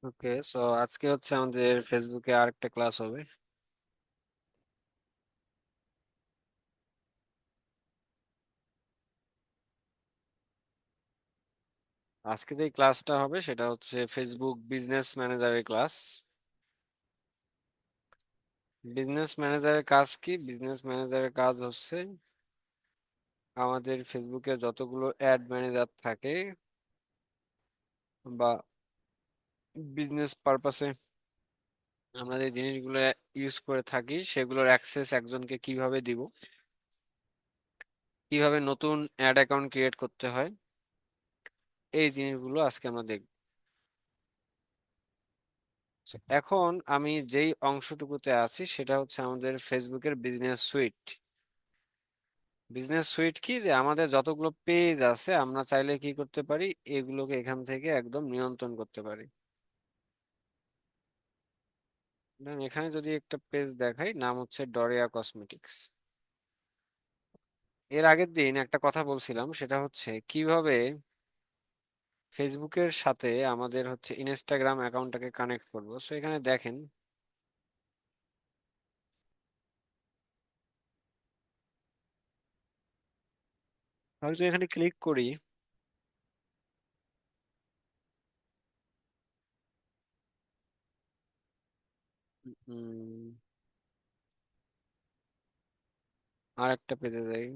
ওকে, so আজকে হচ্ছে আমাদের ফেসবুকে আরেকটা ক্লাস হবে। আজকে যে ক্লাসটা হবে সেটা হচ্ছে ফেসবুক বিজনেস ম্যানেজারের ক্লাস। বিজনেস ম্যানেজারের কাজ কি? বিজনেস ম্যানেজারের কাজ হচ্ছে আমাদের ফেসবুকে যতগুলো অ্যাড ম্যানেজার থাকে বা বিজনেস পারপাসে আমরা যে জিনিসগুলো ইউজ করে থাকি সেগুলোর অ্যাক্সেস একজনকে কিভাবে দিব, কিভাবে নতুন অ্যাড অ্যাকাউন্ট ক্রিয়েট করতে হয়, এই জিনিসগুলো আজকে আমরা দেখব। So, এখন আমি যেই অংশটুকুতে আছি সেটা হচ্ছে আমাদের ফেসবুকের বিজনেস সুইট। বিজনেস সুইট কি, যে আমাদের যতগুলো পেজ আছে আমরা চাইলে কি করতে পারি, এগুলোকে এখান থেকে একদম নিয়ন্ত্রণ করতে পারি। ধরুন এখানে যদি একটা পেজ দেখাই, নাম হচ্ছে ডরিয়া কসমেটিক্স। এর আগের দিন একটা কথা বলছিলাম, সেটা হচ্ছে কিভাবে ফেসবুকের সাথে আমাদের হচ্ছে ইনস্টাগ্রাম অ্যাকাউন্টটাকে কানেক্ট করবো। সো এখানে দেখেন, আমি যদি এখানে ক্লিক করি, আর একটা পেজে যাই।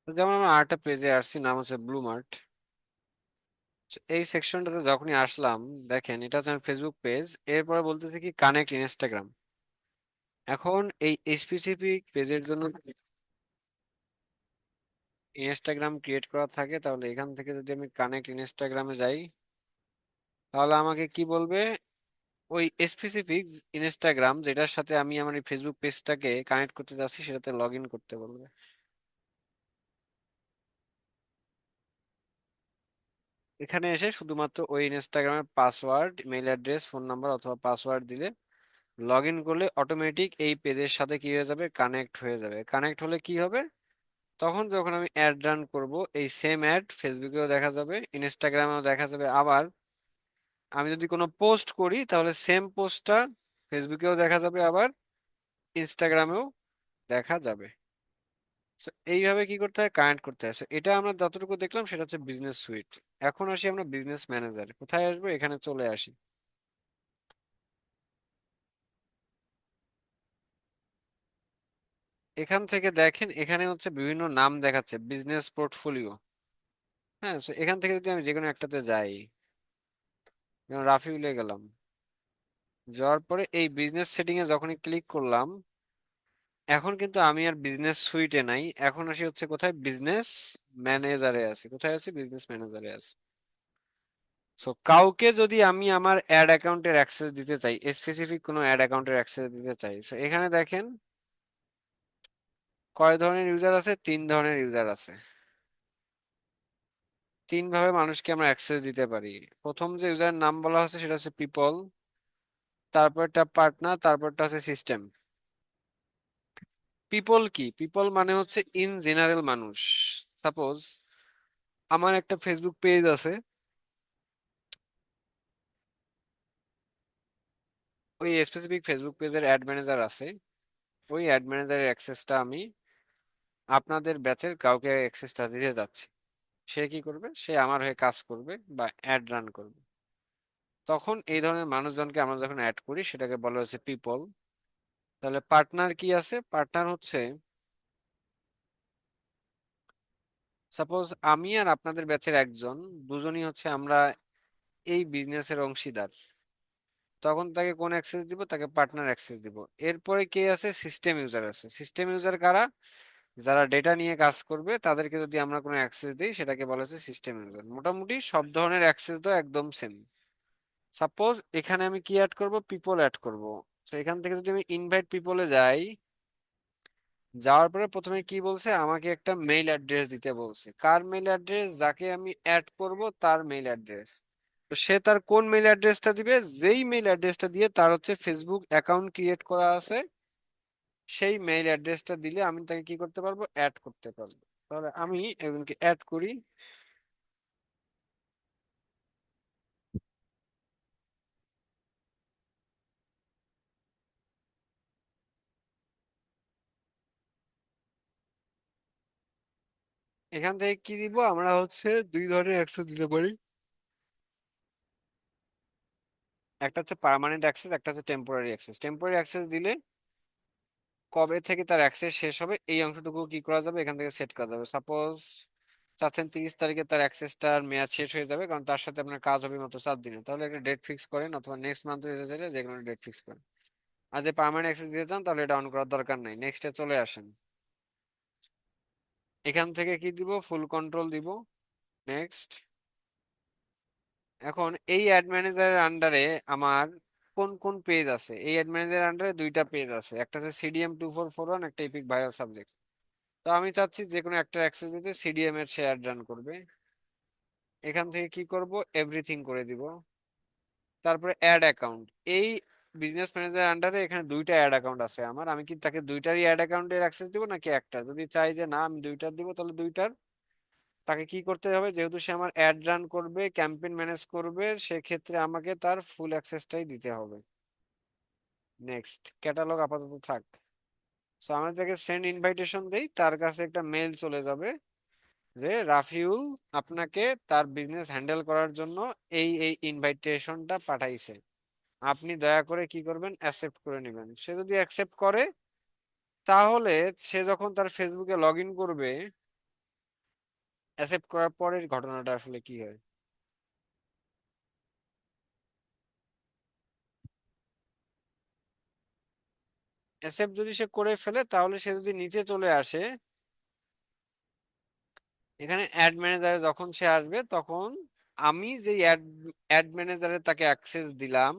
তো যেমন আমরা আরেকটা পেজে আসছি, নাম হচ্ছে ব্লু মার্ট। এই সেকশনটাতে যখনই আসলাম, দেখেন এটা হচ্ছে ফেসবুক পেজ। এরপরে বলতে থাকি কানেক্ট ইনস্টাগ্রাম। এখন এই স্পেসিফিক পেজের জন্য ইনস্টাগ্রাম ক্রিয়েট করা থাকে, তাহলে এখান থেকে যদি আমি কানেক্ট ইনস্টাগ্রামে যাই, তাহলে আমাকে কি বলবে, ওই স্পেসিফিক ইনস্টাগ্রাম যেটার সাথে আমি আমার এই ফেসবুক পেজটাকে কানেক্ট করতে যাচ্ছি সেটাতে লগ ইন করতে বলবে। এখানে এসে শুধুমাত্র ওই ইনস্টাগ্রামের password, email address, phone number অথবা পাসওয়ার্ড দিলে লগ ইন করলে অটোমেটিক এই পেজের সাথে কি হয়ে যাবে, কানেক্ট হয়ে যাবে। কানেক্ট হলে কি হবে, তখন যখন আমি অ্যাড রান করব, এই সেম অ্যাড ফেসবুকেও দেখা যাবে, ইনস্টাগ্রামেও দেখা যাবে। আবার আমি যদি কোনো পোস্ট করি তাহলে সেম পোস্টটা ফেসবুকেও দেখা যাবে, আবার ইনস্টাগ্রামেও দেখা যাবে। So, এইভাবে কি করতে হয়, কানেক্ট করতে হয়। So, এটা আমরা যতটুকু দেখলাম সেটা হচ্ছে বিজনেস সুইট। এখন আসি আমরা বিজনেস ম্যানেজার কোথায় আসবো, এখানে চলে আসি। এখান থেকে দেখেন, এখানে হচ্ছে বিভিন্ন নাম দেখাচ্ছে, বিজনেস পোর্টফোলিও। হ্যাঁ, so এখান থেকে যদি আমি যে কোনো একটাতে যাই, যেমন রাফিউলে গেলাম, যাওয়ার পরে এই বিজনেস সেটিং এ যখনই ক্লিক করলাম, এখন কিন্তু আমি আর বিজনেস সুইটে নাই, এখন আসি হচ্ছে কোথায়, বিজনেস ম্যানেজারে আছি। কোথায় আছি, বিজনেস ম্যানেজারে আছি। সো কাউকে যদি আমি আমার অ্যাড অ্যাকাউন্টের অ্যাক্সেস দিতে চাই, স্পেসিফিক কোনো অ্যাড অ্যাকাউন্টের অ্যাক্সেস দিতে চাই, সো এখানে দেখেন কয় ধরনের ইউজার আছে, তিন ধরনের ইউজার আছে। তিন ভাবে মানুষকে আমরা অ্যাক্সেস দিতে পারি। প্রথম যে ইউজার নাম বলা হচ্ছে সেটা হচ্ছে পিপল, তারপরটা পার্টনার, তারপরটা হচ্ছে সিস্টেম। পিপল কি, পিপল মানে হচ্ছে ইন জেনারেল মানুষ। সাপোজ আমার একটা ফেসবুক পেজ আছে, ওই স্পেসিফিক ফেসবুক পেজের অ্যাড ম্যানেজার আছে। ওই অ্যাড ম্যানেজারের অ্যাক্সেসটা আমি আপনাদের ব্যাচের কাউকে অ্যাক্সেসটা দিতে যাচ্ছি। সে কি করবে, সে আমার হয়ে কাজ করবে বা অ্যাড রান করবে। তখন এই ধরনের মানুষজনকে আমরা যখন অ্যাড করি সেটাকে বলা হচ্ছে পিপল। তাহলে পার্টনার কি আছে, পার্টনার হচ্ছে সাপোজ আমি আর আপনাদের ব্যাচের একজন, দুজনই হচ্ছে আমরা এই বিজনেসের অংশীদার। তখন তাকে কোন অ্যাক্সেস দিব, তাকে পার্টনার অ্যাক্সেস দিব। এরপরে কে আছে, সিস্টেম ইউজার আছে। সিস্টেম ইউজার কারা, যারা ডেটা নিয়ে কাজ করবে তাদেরকে যদি আমরা কোনো অ্যাক্সেস দিই সেটাকে বলা হচ্ছে সিস্টেম ইউজার। মোটামুটি সব ধরনের অ্যাক্সেস তো একদম সেম। সাপোজ এখানে আমি কি অ্যাড করব, পিপল অ্যাড করব। তো এখান থেকে যদি আমি ইনভাইট পিপলে যাই, যাওয়ার পরে প্রথমে কি বলছে, আমাকে একটা মেইল অ্যাড্রেস দিতে বলছে। কার মেইল অ্যাড্রেস, যাকে আমি অ্যাড করব তার মেইল অ্যাড্রেস। তো সে তার কোন মেইল অ্যাড্রেসটা দিবে? যেই মেইল অ্যাড্রেসটা দিয়ে তার হচ্ছে ফেসবুক অ্যাকাউন্ট ক্রিয়েট করা আছে, সেই মেইল অ্যাড্রেসটা দিলে আমি তাকে কি করতে পারবো? অ্যাড করতে পারবো। তাহলে আমি একজনকে অ্যাড করি। এখান থেকে কি দিব? আমরা হচ্ছে দুই ধরনের অ্যাক্সেস দিতে পারি। একটা হচ্ছে পার্মানেন্ট অ্যাক্সেস, একটা হচ্ছে টেম্পোরারি অ্যাক্সেস। টেম্পোরারি অ্যাক্সেস দিলে কবে থেকে তার অ্যাক্সেস শেষ হবে এই অংশটুকু কি করা যাবে? এখান থেকে সেট করা যাবে। সাপোজ চাচ্ছেন 30 তারিখে তার অ্যাক্সেসটার মেয়াদ শেষ হয়ে যাবে, কারণ তার সাথে আপনার কাজ হবে মাত্র 4 দিনে, তাহলে একটা ডেট ফিক্স করেন, অথবা নেক্সট মান্থে যেতে চাইলে যে কোনো ডেট ফিক্স করেন। আর যে পার্মানেন্ট অ্যাক্সেস দিতে চান তাহলে এটা অন করার দরকার নাই। নেক্সটে চলে আসেন। এখান থেকে কি দিব? ফুল কন্ট্রোল দিব। নেক্সট। এখন এই অ্যাড ম্যানেজারের আন্ডারে আমার কোন কোন পেজ আছে? এই অ্যাড ম্যানেজারের আন্ডারে দুইটা পেজ আছে, একটা হচ্ছে CDM2441, একটা ইপিক ভাইরাল সাবজেক্ট। তো আমি চাচ্ছি যে কোনো একটা অ্যাক্সেস দিতে সিডিএম এর সে অ্যাড রান করবে। এখান থেকে কি করব? এভরিথিং করে দিব। তারপরে অ্যাড অ্যাকাউন্ট। এই বিজনেস ম্যানেজার আন্ডারে এখানে দুইটা অ্যাড অ্যাকাউন্ট আছে আমার, আমি কি তাকে দুইটারই অ্যাড অ্যাকাউন্টের অ্যাক্সেস দিব নাকি একটা? যদি চাই যে না আমি দুইটার দিব তাহলে দুইটার। তাকে কি করতে হবে? যেহেতু সে আমার অ্যাড রান করবে, ক্যাম্পেইন ম্যানেজ করবে, সেক্ষেত্রে আমাকে তার ফুল অ্যাক্সেসটাই দিতে হবে। নেক্সট। ক্যাটালগ আপাতত থাক। সো আমরা যাকে সেন্ড ইনভাইটেশন দেই তার কাছে একটা মেল চলে যাবে যে রাফিউল আপনাকে তার বিজনেস হ্যান্ডেল করার জন্য এই এই ইনভাইটেশনটা পাঠাইছে, আপনি দয়া করে কি করবেন? অ্যাকসেপ্ট করে নেবেন। সে যদি অ্যাকসেপ্ট করে তাহলে সে যখন তার ফেসবুকে লগ ইন করবে, অ্যাকসেপ্ট করার পরের ঘটনাটা আসলে কি হয়? অ্যাকসেপ্ট যদি সে করে ফেলে তাহলে সে যদি নিচে চলে আসে, এখানে অ্যাড ম্যানেজারে যখন সে আসবে তখন আমি যে অ্যাড ম্যানেজারে তাকে অ্যাক্সেস দিলাম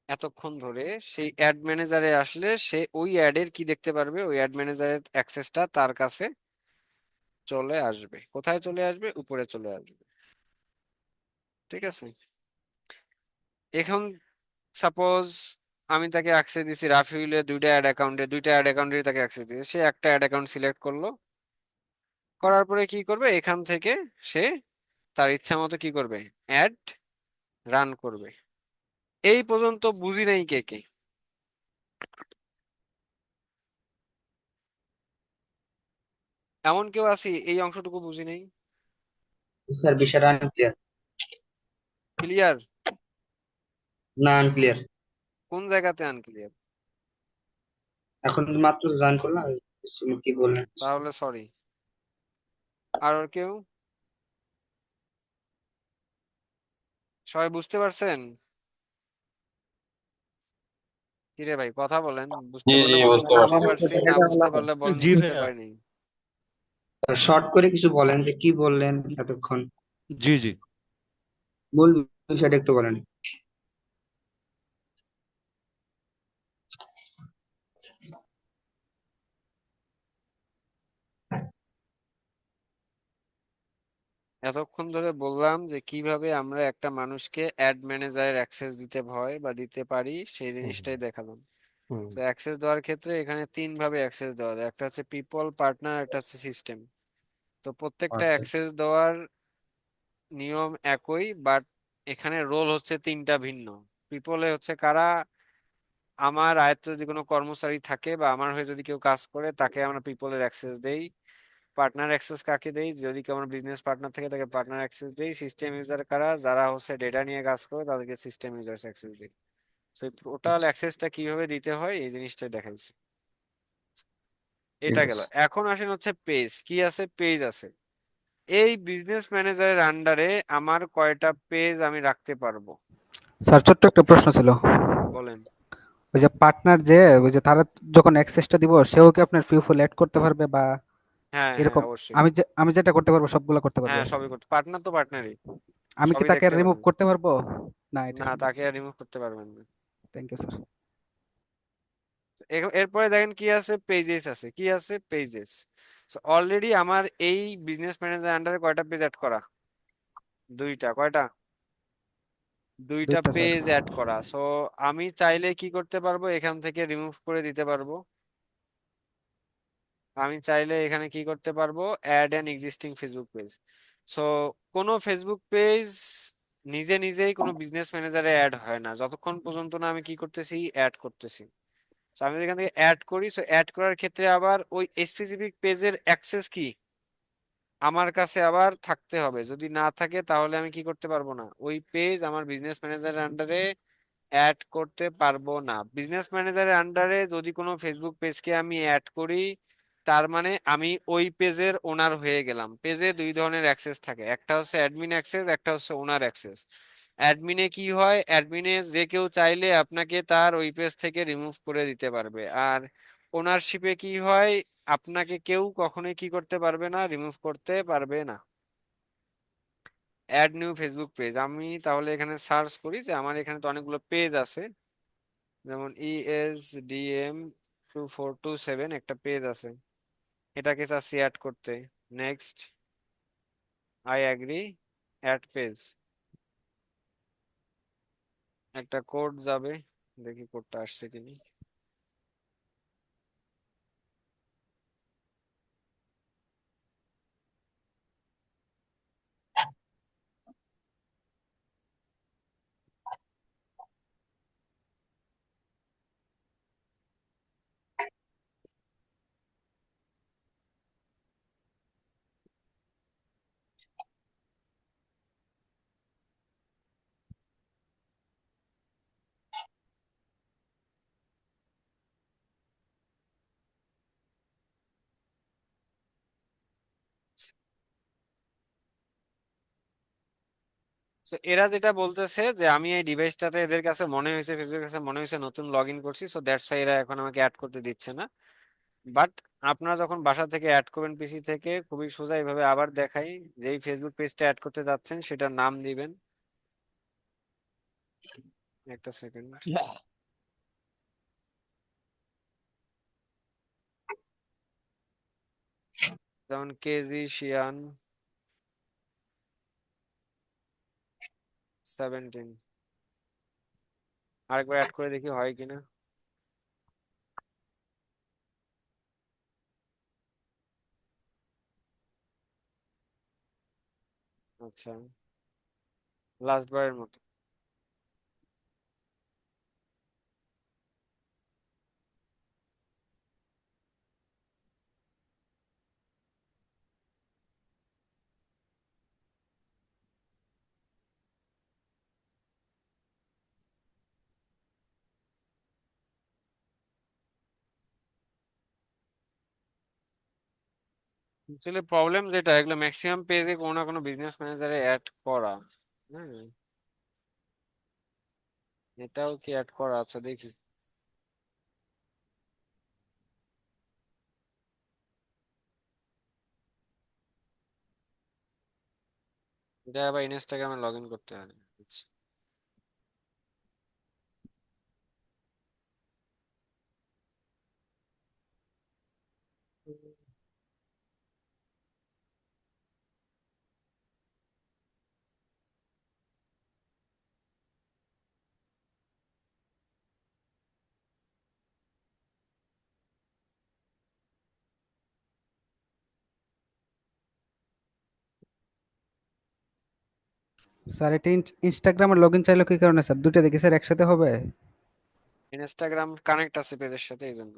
এতক্ষণ ধরে, সেই অ্যাড ম্যানেজারে আসলে সে ওই অ্যাডের কি দেখতে পারবে? ওই অ্যাড ম্যানেজারের অ্যাক্সেসটা তার কাছে চলে আসবে। কোথায় চলে আসবে? উপরে চলে আসবে। ঠিক আছে। এখন সাপোজ আমি তাকে অ্যাক্সেস দিছি রাফিউলের দুইটা অ্যাড অ্যাকাউন্টে তাকে অ্যাক্সেস দিয়েছে, সে একটা অ্যাড অ্যাকাউন্ট সিলেক্ট করলো। করার পরে কি করবে? এখান থেকে সে তার ইচ্ছা মতো কি করবে? অ্যাড রান করবে। এই পর্যন্ত বুঝি নাই কে কে? এমন কেউ আছি এই অংশটুকু বুঝি নাই? স্যার বিষয়টা আনক্লিয়ার। ক্লিয়ার? না, আনক্লিয়ার। কোন জায়গাতে আনক্লিয়ার? এখন মাত্র জয়েন করলাম। কি বললেন? তাহলে সরি। আর কেউ? সবাই বুঝতে পারছেন? কিরে ভাই কথা বলেন, বুঝতে জি পারলে জি বলেন বুঝতে বুঝতে পারছি। আমার পারছি, না কথাটা বুঝতে হলাম, পারলে বলেন জি বুঝতে ভাইয়া। পারিনি। শর্ট করে কিছু বলেন যে কি বললেন এতক্ষণ। জি জি। মূল বিষয়টা একটু বলেন। এতক্ষণ ধরে বললাম যে কিভাবে আমরা একটা মানুষকে অ্যাড ম্যানেজারের অ্যাক্সেস দিতে হয় বা দিতে পারি, সেই হুম জিনিসটাই দেখালাম। হুম। তো অ্যাক্সেস দেওয়ার ক্ষেত্রে এখানে তিন ভাবে অ্যাক্সেস দেওয়া যায়। একটা হচ্ছে পিপল, পার্টনার, একটা হচ্ছে সিস্টেম। তো প্রত্যেকটা আচ্ছা। অ্যাক্সেস দেওয়ার নিয়ম একই, বাট এখানে রোল হচ্ছে তিনটা ভিন্ন। পিপলে হচ্ছে কারা? আমার আয়ত্তে যদি কোনো কর্মচারী থাকে বা আমার হয়ে যদি কেউ কাজ করে তাকে আমরা পিপলের অ্যাক্সেস দেই। পার্টনার অ্যাক্সেস কাকে দেই? যদি কেউ আমার বিজনেস পার্টনার থাকে তাকে পার্টনার অ্যাক্সেস দেই। সিস্টেম ইউজার কারা? যারা হচ্ছে ডেটা নিয়ে কাজ করে তাদেরকে সিস্টেম ইউজার্স অ্যাক্সেস দিই। তো টোটাল আচ্ছা, অ্যাক্সেসটা কিভাবে দিতে হয় এই জিনিসটাই দেখাইছি। ঠিক এটা গেল। আছে। এখন আসেন হচ্ছে পেজ কি আছে? পেজ আছে। এই বিজনেস ম্যানেজারের আন্ডারে আমার কয়টা পেজ আমি রাখতে পারবো? স্যার, ছোট্ট একটা প্রশ্ন ছিল। বলেন। ওই যে পার্টনার, যে ওই যে তারা যখন অ্যাক্সেসটা দিব, সেও কি আপনার পিউপল এড করতে পারবে, বা হ্যাঁ হ্যাঁ এরকম? অবশ্যই। আমি যেটা করতে পারবো সবগুলো করতে পারবে? হ্যাঁ সবই করতে, পার্টনার তো পার্টনারই, আমি কি সবই তাকে দেখতে রিমুভ পারবেন। করতে পারবো? না, এটা না, তাকে আর রিমুভ করতে পারবেন না। Thank you sir. এরপরে দেখেন কি আছে? পেজেস আছে। কি আছে? পেজেস। অলরেডি আমার এই বিজনেস ম্যানেজার আন্ডারে কয়টা পেজ অ্যাড করা? দুইটা। কয়টা? দুইটা দুইটা স্যার। পেজ অ্যাড করা। সো আমি চাইলে কি করতে পারবো, এখান থেকে রিমুভ করে দিতে পারবো। আমি চাইলে এখানে কি করতে পারবো, add an existing Facebook page. So কোনো ফেসবুক পেজ নিজে নিজেই কোনো বিজনেস ম্যানেজারে অ্যাড হয় না, যতক্ষণ পর্যন্ত না আমি কি করতেছি, অ্যাড করতেছি। তো আমি এখান থেকে অ্যাড করি, সো অ্যাড করার ক্ষেত্রে আবার ওই স্পেসিফিক পেজের অ্যাক্সেস কি আমার কাছে আবার থাকতে হবে। যদি না থাকে তাহলে আমি কি করতে পারবো না, ওই পেজ আমার বিজনেস ম্যানেজারের আন্ডারে অ্যাড করতে পারবো না। বিজনেস ম্যানেজারের আন্ডারে যদি কোনো ফেসবুক পেজকে আমি অ্যাড করি, তার মানে আমি ওই পেজের ওনার হয়ে গেলাম। পেজে দুই ধরনের অ্যাক্সেস থাকে, একটা হচ্ছে অ্যাডমিন অ্যাক্সেস, একটা হচ্ছে ওনার অ্যাক্সেস। অ্যাডমিনে কি হয়, অ্যাডমিনে যে কেউ চাইলে আপনাকে তার ওই পেজ থেকে রিমুভ করে দিতে পারবে। আর ওনারশিপে কি হয়, আপনাকে কেউ কখনোই কি করতে পারবে না, রিমুভ করতে পারবে না। অ্যাড নিউ ফেসবুক পেজ, আমি তাহলে এখানে সার্চ করি যে আমার এখানে তো অনেকগুলো পেজ আছে, যেমন ESDM 2427 একটা পেজ আছে, এটাকে চাচ্ছি অ্যাড করতে। Next, I agree, add page. একটা কোড যাবে, দেখি কোডটা আসছে কিনা। তো এরা যেটা বলতেছে যে আমি এই ডিভাইসটাতে, এদের কাছে মনে হয়েছে, ফেসবুকের কাছে মনে হয়েছে নতুন লগ ইন করছি, সো দ্যাটস এরা এখন আমাকে অ্যাড করতে দিচ্ছে না। বাট আপনারা যখন বাসা থেকে অ্যাড করবেন পিসি থেকে, খুবই সোজা এইভাবে আবার দেখাই, যেই ফেসবুক পেজটা অ্যাড করতে যাচ্ছেন সেটার নাম দিবেন। একটা সেকেন্ড। যেমন কেজি শিয়ান 17, আরেকবার অ্যাড করে দেখি হয় কিনা। আচ্ছা, লাস্ট বারের মতো। আসলে প্রবলেম যেটা, এগুলো ম্যাক্সিমাম পেজে কোনো না কোনো বিজনেস ম্যানেজারে অ্যাড করা। হ্যাঁ, এটাও কি অ্যাড করা আছে দেখি। এটা আবার ইনস্টাগ্রামে লগ ইন করতে হবে। আচ্ছা। স্যার এটা ইনস্টাগ্রামের লগ ইন চাইলে কি কারণে স্যার, দুইটা দেখি স্যার একসাথে হবে? ইনস্টাগ্রাম কানেক্ট আছে পেজের সাথে, এই জন্য।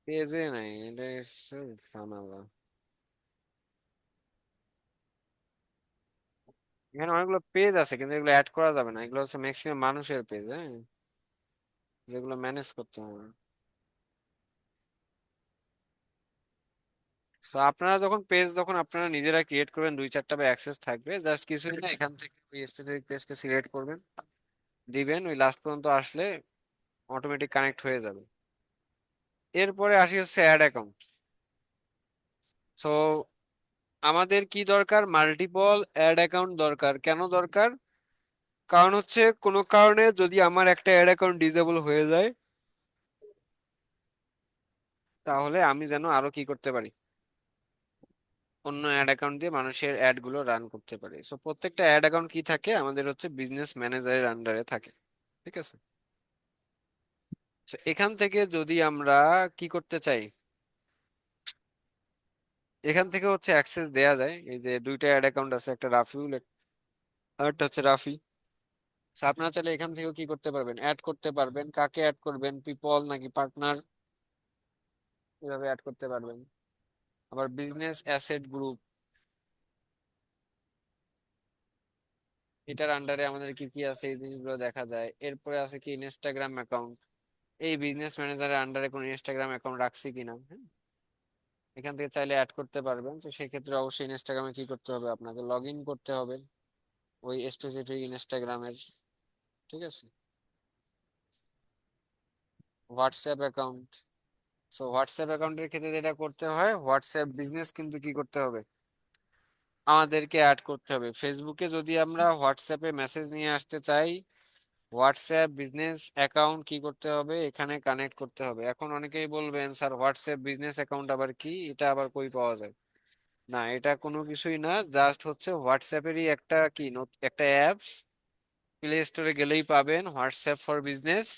পেজে নাই, এটা হচ্ছে ঝামেলা। এখানে অনেকগুলো পেজ আছে কিন্তু এগুলো অ্যাড করা যাবে না, এগুলো হচ্ছে ম্যাক্সিমাম মানুষের পেজ, হ্যাঁ, যেগুলো ম্যানেজ করতে হবে। তো আপনারা যখন আপনারা নিজেরা ক্রিয়েট করবেন, 2-4টা বা অ্যাক্সেস থাকবে, জাস্ট কিছুই না, এখান থেকে ওই স্পেসিফিক পেজকে সিলেক্ট করবেন, দিবেন, ওই লাস্ট পর্যন্ত আসলে অটোমেটিক কানেক্ট হয়ে যাবে। এরপরে আসি হচ্ছে অ্যাড অ্যাকাউন্ট। সো আমাদের কি দরকার? মাল্টিপল অ্যাড অ্যাকাউন্ট দরকার। কেন দরকার? কারণ হচ্ছে কোনো কারণে যদি আমার একটা অ্যাড অ্যাকাউন্ট ডিসেবল হয়ে যায়, তাহলে আমি যেন আরো কি করতে পারি, অন্য অ্যাড অ্যাকাউন্ট দিয়ে মানুষের অ্যাড গুলো রান করতে পারি। সো প্রত্যেকটা অ্যাড অ্যাকাউন্ট কি থাকে, আমাদের হচ্ছে বিজনেস ম্যানেজারের আন্ডারে থাকে। ঠিক আছে। So এখান থেকে যদি আমরা কি করতে চাই, এখান থেকে হচ্ছে অ্যাক্সেস দেয়া যায়। এই যে দুইটা অ্যাড অ্যাকাউন্ট আছে, একটা রাফিউল আর একটা হচ্ছে রাফি। So আপনারা চাইলে এখান থেকেও কি করতে পারবেন, অ্যাড করতে পারবেন। কাকে অ্যাড করবেন, পিপল নাকি পার্টনার, এভাবে অ্যাড করতে পারবেন। আবার বিজনেস অ্যাসেট গ্রুপ, এটার আন্ডারে আমাদের কি কি আছে এই জিনিসগুলো দেখা যায়। এরপরে আছে কি ইনস্টাগ্রাম অ্যাকাউন্ট, এই বিজনেস ম্যানেজারের আন্ডারে কোনো ইনস্টাগ্রাম অ্যাকাউন্ট রাখছি কিনা, হ্যাঁ, এখান থেকে চাইলে অ্যাড করতে পারবেন। তো সেক্ষেত্রে অবশ্যই ইনস্টাগ্রামে কি করতে হবে, আপনাকে লগ ইন করতে হবে ওই স্পেসিফিক ইনস্টাগ্রামের। ঠিক আছে। হোয়াটসঅ্যাপ অ্যাকাউন্ট, সো হোয়াটসঅ্যাপ অ্যাকাউন্টের ক্ষেত্রে যেটা করতে হয়, হোয়াটসঅ্যাপ বিজনেস কিন্তু কি করতে হবে, আমাদেরকে অ্যাড করতে হবে। ফেসবুকে যদি আমরা হোয়াটসঅ্যাপে মেসেজ নিয়ে আসতে চাই, হোয়াটসঅ্যাপ বিজনেস অ্যাকাউন্ট কি করতে হবে, এখানে কানেক্ট করতে হবে। এখন অনেকেই বলবেন, স্যার হোয়াটসঅ্যাপ বিজনেস অ্যাকাউন্ট আবার কি, এটা আবার কই পাওয়া যায়? না, এটা কোনো কিছুই না, জাস্ট হচ্ছে হোয়াটসঅ্যাপেরই একটা কি একটা অ্যাপস। প্লে স্টোরে গেলেই পাবেন হোয়াটসঅ্যাপ ফর বিজনেস।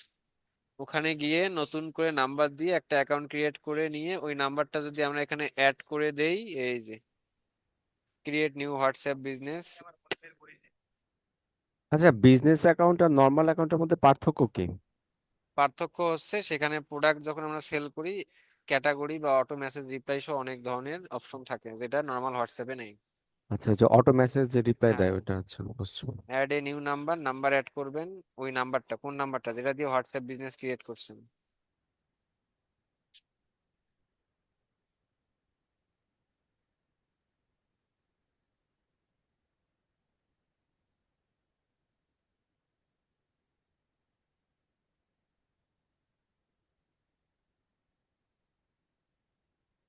ওখানে গিয়ে নতুন করে নাম্বার দিয়ে একটা অ্যাকাউন্ট ক্রিয়েট করে নিয়ে ওই নাম্বারটা যদি আমরা এখানে অ্যাড করে দেই, এই যে ক্রিয়েট নিউ হোয়াটসঅ্যাপ বিজনেস। আচ্ছা, বিজনেস অ্যাকাউন্ট আর নর্মাল অ্যাকাউন্টের মধ্যে পার্থক্য কি? পার্থক্য হচ্ছে সেখানে প্রোডাক্ট যখন আমরা সেল করি, ক্যাটাগরি বা অটো মেসেজ রিপ্লাই সহ অনেক ধরনের অপশন থাকে, যেটা নর্মাল হোয়াটসঅ্যাপে নেই। আচ্ছা, যে অটো মেসেজ যে রিপ্লাই হ্যাঁ, দেয় ওটা, আচ্ছা বুঝছো। Add a new number, number add করবেন। ওই নাম্বারটা, কোন নাম্বারটা যেটা দিয়ে হোয়াটসঅ্যাপ বিজনেস ক্রিয়েট করছেন।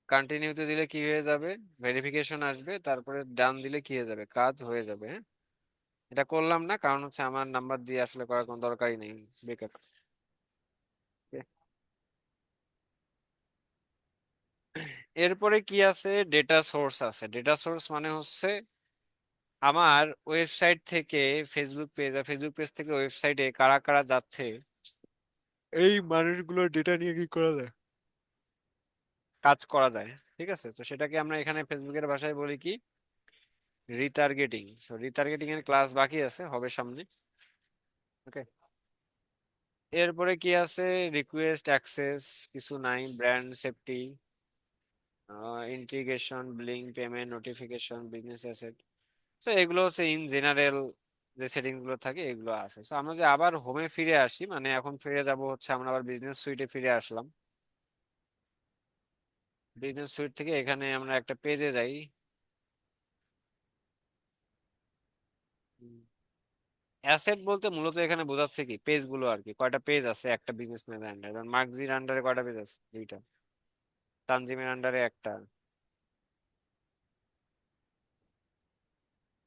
কন্টিনিউতে দিলে কি হয়ে যাবে, ভেরিফিকেশন আসবে, তারপরে ডান দিলে কি হয়ে যাবে, কাজ হয়ে যাবে। হ্যাঁ, এটা করলাম না কারণ হচ্ছে আমার নাম্বার দিয়ে আসলে করার কোনো দরকারই নেই, বেকার। এরপরে কি আছে, ডেটা সোর্স আছে। ডেটা সোর্স মানে হচ্ছে আমার ওয়েবসাইট থেকে ফেসবুক পেজ, ফেসবুক পেজ থেকে ওয়েবসাইটে কারা কারা যাচ্ছে, এই মানুষগুলোর ডেটা নিয়ে কি করা যায়, কাজ করা যায়। ঠিক আছে। তো সেটাকে আমরা এখানে ফেসবুকের ভাষায় বলি কি, রিটার্গেটিং। সো রিটার্গেটিং এর ক্লাস বাকি আছে, হবে সামনে। ওকে। এরপরে কি আছে, রিকোয়েস্ট অ্যাক্সেস, কিছু নাই, brand safety, integration, bling, payment, notification, business asset. তো এগুলো হচ্ছে ইন জেনারেল যে সেটিংস গুলো থাকে, এগুলো আছে। তো আমরা যে আবার হোমে ফিরে আসি, মানে এখন ফিরে যাব হচ্ছে, আমরা আবার বিজনেস সুইটে ফিরে আসলাম। বিজনেস সুইট থেকে এখানে আমরা একটা পেজে যাই। অ্যাসেট বলতে মূলত এখানে বোঝাচ্ছে কি, পেজ গুলো আর কি, কয়টা পেজ আছে একটা বিজনেস ম্যানের আন্ডারে। মার্কজির আন্ডারে কয়টা পেজ আছে, দুইটা। তানজিমের আন্ডারে একটা।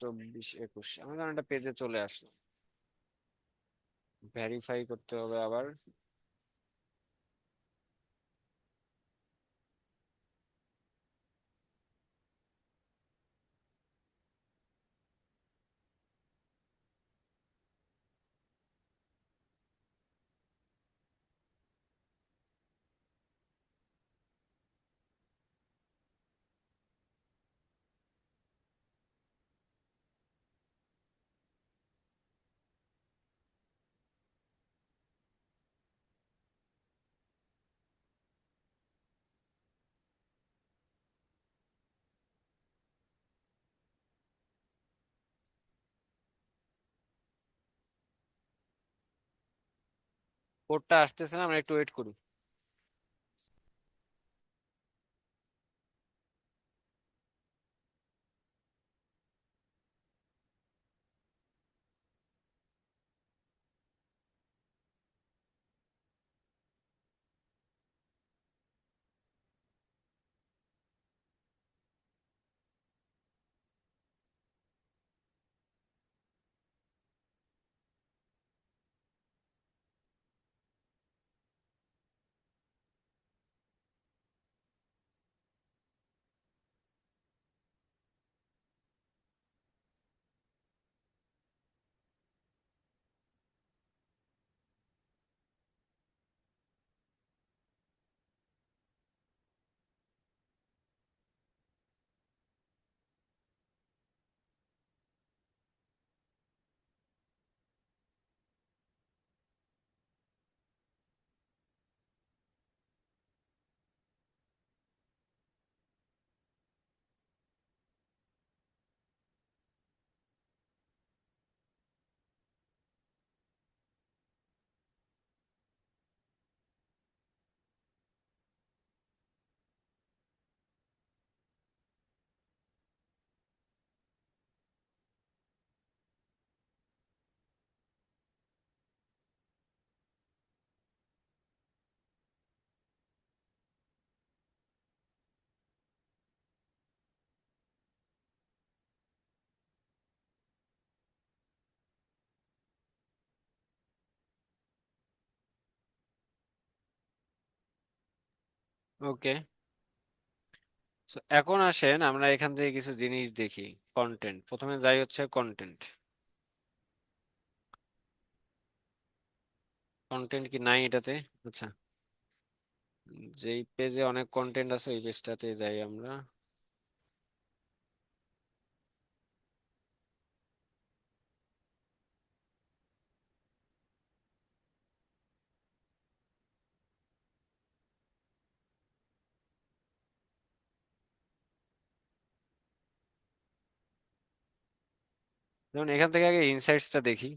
24-21 আমরা একটা পেজে চলে আসলাম। ভেরিফাই করতে হবে আবার। কোডটা আসতেছে না, আমরা একটু ওয়েট করি। ওকে, এখন আসেন আমরা এখান থেকে কিছু জিনিস দেখি। কন্টেন্ট, প্রথমে যাই হচ্ছে কন্টেন্ট। কন্টেন্ট কি নাই এটাতে? আচ্ছা, যেই পেজে অনেক কন্টেন্ট আছে ওই পেজটাতে যাই আমরা। যেমন এখান থেকে আগে ইনসাইটসটা দেখি,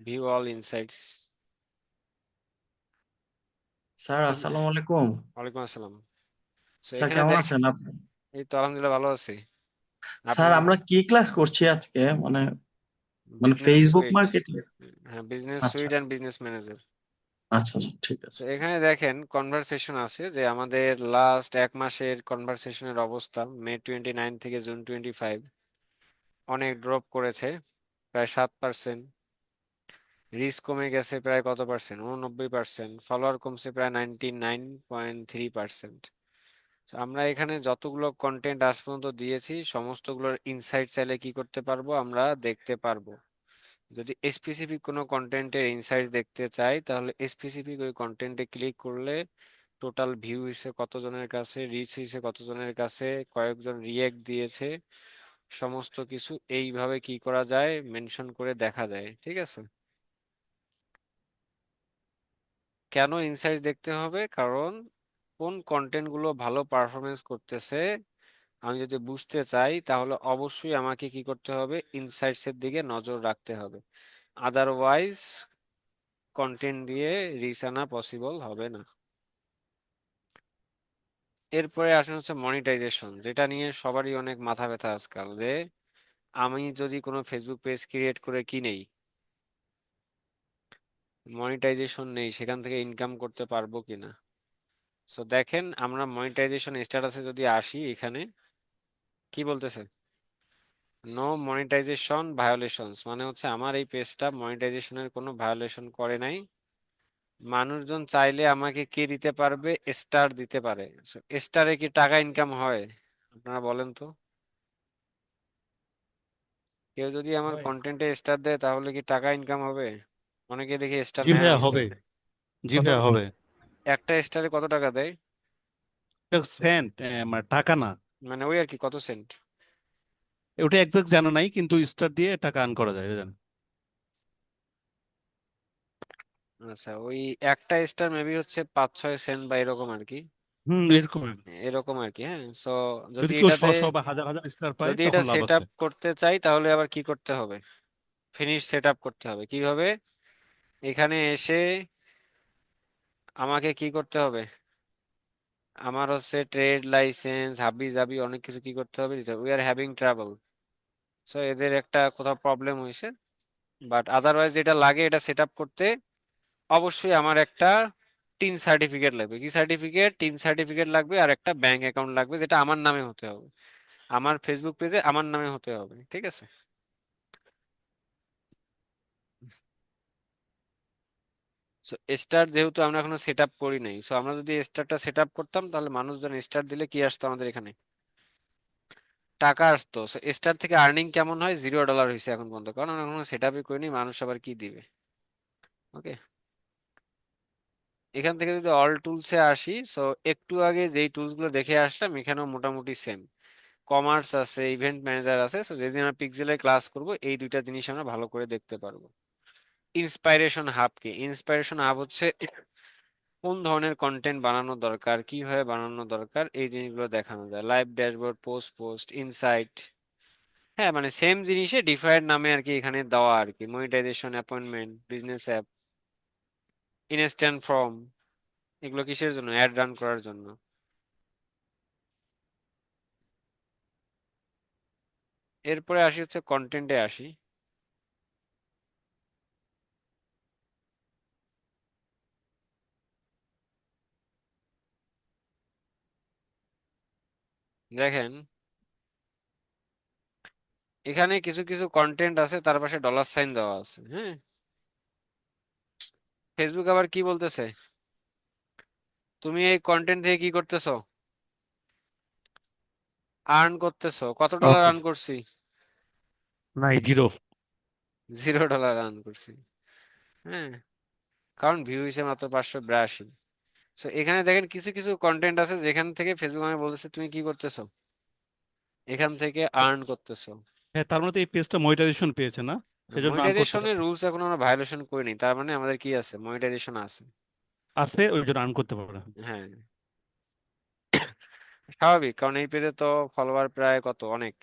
ভিউ অল ইনসাইটস। স্যার আসসালামু আলাইকুম। ওয়ালাইকুম আসসালাম। স্যার এখানে কেমন দেখ, আছেন আপনি? এই তো আলহামদুলিল্লাহ ভালো আছি। স্যার আপনার আমরা কি ক্লাস করছি আজকে, মানে মানে বিজনেস ফেসবুক সুইট। মার্কেটিং? হ্যাঁ, বিজনেস আচ্ছা সুইট অ্যান্ড বিজনেস ম্যানেজার। আচ্ছা আচ্ছা, ঠিক আছে। এখানে দেখেন কনভারসেশন আছে, যে আমাদের লাস্ট এক মাসের কনভারসেশনের অবস্থা মে 29 থেকে জুন 25 অনেক ড্রপ করেছে, প্রায় 7%। রিচ কমে গেছে প্রায় কত পার্সেন্ট, 89%। ফলোয়ার কমছে প্রায় 99.3%। আমরা এখানে যতগুলো কন্টেন্ট আজ পর্যন্ত দিয়েছি সমস্তগুলোর ইনসাইট চাইলে কি করতে পারবো, আমরা দেখতে পারবো। যদি স্পেসিফিক কোনো কন্টেন্টের ইনসাইট দেখতে চাই তাহলে স্পেসিফিক ওই কন্টেন্টে ক্লিক করলে টোটাল ভিউ হয়েছে কতজনের কাছে, রিচ হয়েছে কতজনের কাছে, কয়েকজন রিয়েক্ট দিয়েছে, সমস্ত কিছু এইভাবে কি করা যায় মেনশন করে দেখা যায়, ঠিক আছে। কেন ইনসাইটস দেখতে হবে? কারণ কোন কন্টেন্ট গুলো ভালো পারফরমেন্স করতেছে আমি যদি বুঝতে চাই তাহলে অবশ্যই আমাকে কি করতে হবে, ইনসাইটস এর দিকে নজর রাখতে হবে। আদারওয়াইজ কন্টেন্ট দিয়ে রিচ আনা পসিবল হবে না। এরপরে আসেন হচ্ছে মনিটাইজেশন, যেটা নিয়ে সবারই অনেক মাথা ব্যথা আজকাল, যে আমি যদি কোনো ফেসবুক পেজ ক্রিয়েট করে কিনেই, মনিটাইজেশন নেই, সেখান থেকে ইনকাম করতে পারবো কিনা। সো দেখেন আমরা মনিটাইজেশন স্ট্যাটাসে যদি আসি, এখানে কি বলতেছে, নো মনিটাইজেশন ভায়োলেশনস, মানে হচ্ছে আমার এই পেজটা মনিটাইজেশনের কোনো ভায়োলেশন করে নাই। মানুষজন চাইলে আমাকে কি দিতে পারবে, স্টার দিতে পারে। স্টারে কি টাকা ইনকাম হয়? আপনারা বলেন তো, কেউ যদি আমার হয়। কন্টেন্টে স্টার দেয় তাহলে কি টাকা ইনকাম হবে? অনেকে দেখি স্টার জি নেয় ভাইয়া আজকাল। হবে, জি কত, ভাইয়া হবে। একটা স্টারে কত টাকা দেয়? সেন্ট, মানে টাকা না। মানে ওই আর কি, কত সেন্ট? ওটা এক্সাক্ট জানা নাই, কিন্তু স্টার দিয়ে টাকা আর্ন করা যায় জানেন। আচ্ছা, ওই একটা স্টার মেবি হচ্ছে 5-6 সেন্ট বা এরকম আর কি। এরকম আর কি। এরকম আর কি, হ্যাঁ। সো যদি যদি কেউ এটাতে, 100 বা হাজার হাজার স্টার পায় যদি এটা তখন লাভ সেট আছে। আপ করতে চাই তাহলে আবার কি করতে হবে, ফিনিশ সেট আপ করতে হবে কিভাবে? এখানে এসে আমাকে কি করতে হবে, আমার হচ্ছে ট্রেড লাইসেন্স হাবি জাবি অনেক কিছু কি করতে হবে, we are having travel. So এদের একটা কোথাও প্রবলেম হয়েছে, বাট আদারওয়াইজ যেটা লাগে এটা সেট আপ করতে অবশ্যই আমার একটা টিন সার্টিফিকেট লাগবে। কি সার্টিফিকেট? টিন সার্টিফিকেট লাগবে, আর একটা ব্যাংক অ্যাকাউন্ট লাগবে যেটা আমার নামে হতে হবে, আমার ফেসবুক পেজে আমার নামে হতে হবে, ঠিক আছে। সো স্টার যেহেতু আমরা এখনো সেট আপ করি নাই, সো আমরা যদি স্টারটা সেট আপ করতাম তাহলে মানুষজন স্টার দিলে কি আসতো আমাদের এখানে, টাকা আসতো। সো স্টার থেকে আর্নিং কেমন হয়, $0 হয়েছে এখন পর্যন্ত, কারণ আমরা এখনো সেট আপই করিনি, মানুষ আবার কি দিবে। ওকে, এখান থেকে যদি অল টুলসে আসি, সো একটু আগে যেই টুলস গুলো দেখে আসলাম এখানেও মোটামুটি সেম। কমার্স আছে, ইভেন্ট ম্যানেজার আছে। সো যেদিন আমরা পিক্সেলে ক্লাস করব এই দুইটা জিনিস আমরা ভালো করে দেখতে পারবো। ইন্সপাইরেশন হাব কি? ইন্সপাইরেশন হাব হচ্ছে কোন ধরনের কন্টেন্ট বানানো দরকার, কিভাবে বানানো দরকার, এই জিনিসগুলো দেখানো যায়। লাইভ ড্যাশবোর্ড, পোস্ট ইনসাইট, হ্যাঁ মানে সেম জিনিসে ডিফারেন্ট নামে আর কি এখানে দেওয়া আর কি। Monetisation, appointment, business app, instant form, এগুলো কিসের জন্য, অ্যাড রান করার জন্য। এরপরে আসি হচ্ছে কন্টেন্টে আসি। দেখেন এখানে কিছু কিছু কন্টেন্ট আছে তার পাশে ডলার সাইন দেওয়া আছে, হ্যাঁ। ফেসবুক আবার কি বলতেছে, তুমি এই কন্টেন্ট থেকে কি করতেছো? আর্ন করতেছো। কত ডলার ওকে, আর্ন করছি? নাই জিরো। $0 আর্ন করছি। হ্যাঁ, কারণ ভিউ হিসেবে মাত্র 582। তো এখানে দেখেন কিছু কিছু কন্টেন্ট আছে যেখান থেকে ফেসবুক আমাকে বলতেছে তুমি কি করতেছো, এখান থেকে আর্ন করতেছো। হ্যাঁ, তার মানে তো এই পেজটা মনিটাইজেশন পেয়েছে না, সেজন্য আর্ন করতে মনিটাইজেশনের পারছে। রুলস এখন আমরা ভায়োলেশন করিনি, তার মানে আমাদের কি আছে, মনিটাইজেশন আছে। আছে, ওই জন্য আর্ন করতে পারে। হ্যাঁ, স্বাভাবিক, কারণ এই পেজে তো ফলোয়ার প্রায় কত, অনেক,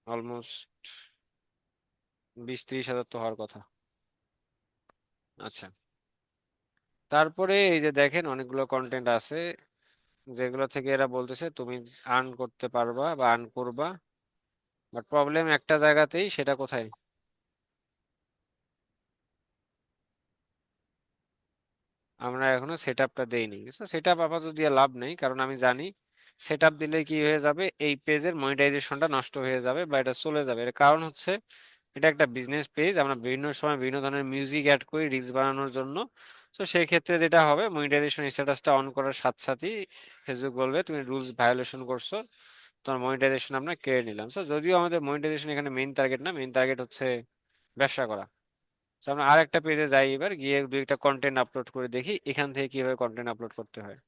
অলমোস্ট 20-30 হাজার তো হওয়ার কথা। আচ্ছা, তারপরে এই যে দেখেন অনেকগুলো কন্টেন্ট আছে যেগুলো থেকে এরা বলতেছে তুমি আর্ন করতে পারবা বা আর্ন করবা, বাট প্রবলেম একটা জায়গাতেই, সেটা কোথায়, আমরা এখনো সেট আপটা দেইনি। সেট আপ আপাতত দিয়ে লাভ নেই, কারণ আমি জানি সেট আপ দিলে কি হয়ে যাবে, এই পেজের মনিটাইজেশনটা নষ্ট হয়ে যাবে বা এটা চলে যাবে। এর কারণ হচ্ছে এটা একটা বিজনেস পেজ, আমরা বিভিন্ন সময় বিভিন্ন ধরনের মিউজিক অ্যাড করি রিলস বানানোর জন্য। তো সেই ক্ষেত্রে যেটা হবে, মনিটাইজেশন স্ট্যাটাসটা অন করার সাথে সাথেই ফেসবুক বলবে তুমি রুলস ভায়োলেশন করছো, তোমার মনিটাইজেশন আমরা কেড়ে নিলাম। যদিও আমাদের মনিটাইজেশন এখানে মেইন টার্গেট না, মেইন টার্গেট হচ্ছে ব্যবসা করা। আমরা আর একটা পেজে যাই, এবার গিয়ে দুই একটা কন্টেন্ট আপলোড করে দেখি এখান থেকে কিভাবে কন্টেন্ট আপলোড করতে হয়।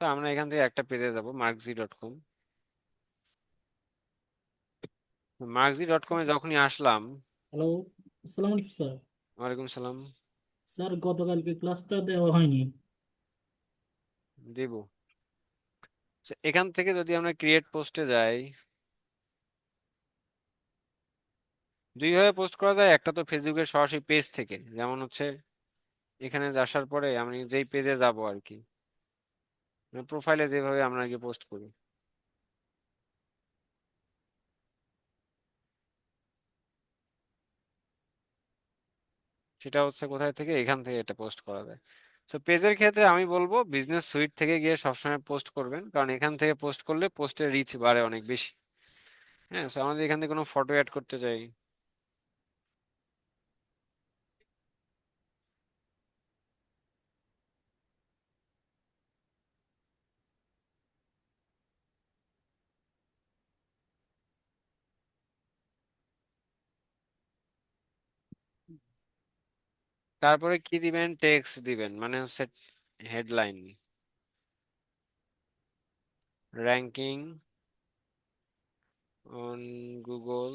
তো আমরা এখান থেকে একটা পেজে যাব, markzy.com। markzy.com এ যখনই আসলাম, হ্যালো, আসসালামু আলাইকুম স্যার। ওয়ালাইকুম সালাম। স্যার গতকালকে ক্লাসটা দেওয়া হয়নি। দিব। এখান থেকে যদি আমরা ক্রিয়েট পোস্টে যাই, দুইভাবে পোস্ট করা যায়। একটা তো ফেসবুকের সরাসরি পেজ থেকে, যেমন হচ্ছে এখানে আসার পরে আমি যেই পেজে যাব আর কি, প্রোফাইলে যেভাবে আমরা আর কি পোস্ট করি, সেটা হচ্ছে কোথায় থেকে, এখান থেকে এটা পোস্ট করা যায়। তো পেজের ক্ষেত্রে আমি বলবো বিজনেস সুইট থেকে গিয়ে সবসময় পোস্ট করবেন, কারণ এখান থেকে পোস্ট করলে পোস্টের রিচ বাড়ে অনেক বেশি। হ্যাঁ, তো আমাদের এখান থেকে কোনো ফটো অ্যাড করতে চাই, তারপরে কি দিবেন, টেক্সট দিবেন, মানে হচ্ছে headline, ranking on Google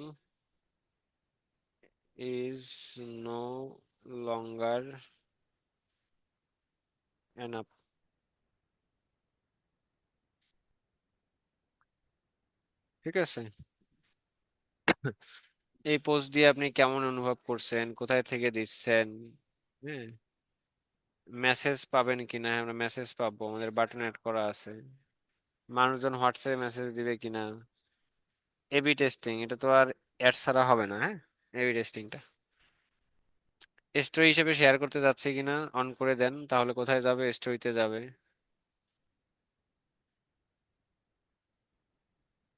is no longer enough. ঠিক আছে, এই পোস্ট দিয়ে আপনি কেমন অনুভব করছেন, কোথায় থেকে দিচ্ছেন, হ্যাঁ, মেসেজ পাবেন কিনা, হ্যাঁ, আমরা মেসেজ পাবো, আমাদের বাটন অ্যাড করা আছে, মানুষজন হোয়াটসঅ্যাপে মেসেজ দিবে কিনা, এবি টেস্টিং, এটা তো আর অ্যাড ছাড়া হবে না। হ্যাঁ, এবি টেস্টিংটা স্টোরি হিসেবে শেয়ার করতে যাচ্ছে কিনা অন করে দেন, তাহলে কোথায় যাবে, স্টোরিতে যাবে।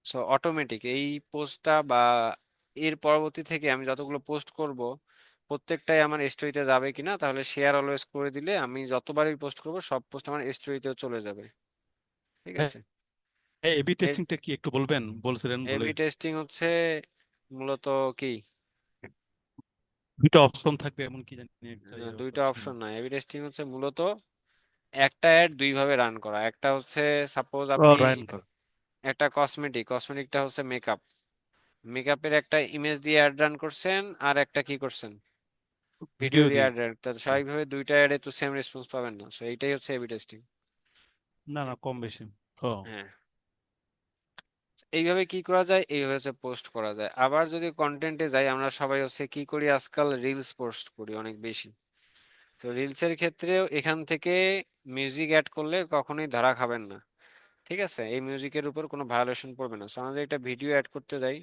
সো অটোমেটিক এই পোস্টটা বা এর পরবর্তী থেকে আমি যতগুলো পোস্ট করব প্রত্যেকটাই আমার স্টোরিতে যাবে কিনা, তাহলে শেয়ার অলওয়েজ করে দিলে আমি যতবারই পোস্ট করব সব পোস্ট আমার স্টোরিতেও চলে যাবে। ঠিক হ্যাঁ, আছে। এবি এর টেস্টিংটা কি একটু বলবেন, বলছিলেন ভুলে এবি গেছি। টেস্টিং হচ্ছে মূলত কি, দুটো অপশন থাকবে এমন কি জানি একটা ইয়ে দুইটা পাচ্ছি না। অপশন না, এবি টেস্টিং হচ্ছে মূলত একটা অ্যাড দুই ভাবে রান করা। একটা হচ্ছে সাপোজ ও, আপনি রায়ন কর। একটা কসমেটিকটা হচ্ছে মেকআপ, মেকআপের একটা ইমেজ দিয়ে অ্যাড রান করছেন, আর একটা কি করছেন, ভিডিও ভিডিও দিয়ে দিয়ে। অ্যাড রান, তো স্বাভাবিকভাবে দুইটা অ্যাডে তো সেম রেসপন্স পাবেন না। সো এইটাই হচ্ছে এবি টেস্টিং। না না, কম বেশি। ও, হ্যাঁ, এইভাবে কি করা যায়, এইভাবে হচ্ছে পোস্ট করা যায়। আবার যদি কন্টেন্টে যাই, আমরা সবাই হচ্ছে কি করি, আজকাল রিলস পোস্ট করি অনেক বেশি। তো রিলসের ক্ষেত্রেও এখান থেকে মিউজিক অ্যাড করলে কখনোই ধরা খাবেন না। ঠিক আছে, এই মিউজিকের উপর কোনো ভায়োলেশন পড়বে না। সো আমাদের একটা ভিডিও অ্যাড করতে যাই,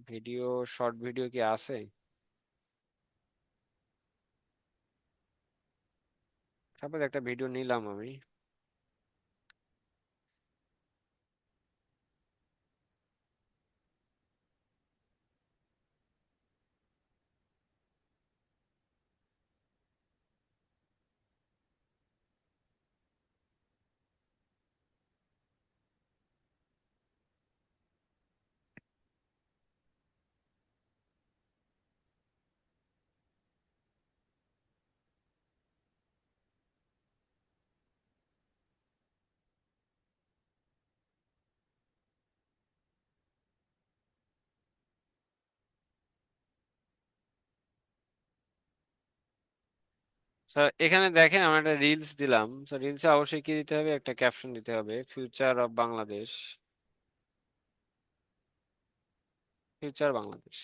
ভিডিও, শর্ট ভিডিও কি আছে? তারপর একটা ভিডিও নিলাম আমি। তো এখানে দেখেন আমরা একটা রিলস দিলাম। তো রিলসে অবশ্যই কি দিতে হবে, একটা ক্যাপশন দিতে হবে, future of Bangladesh, future Bangladesh.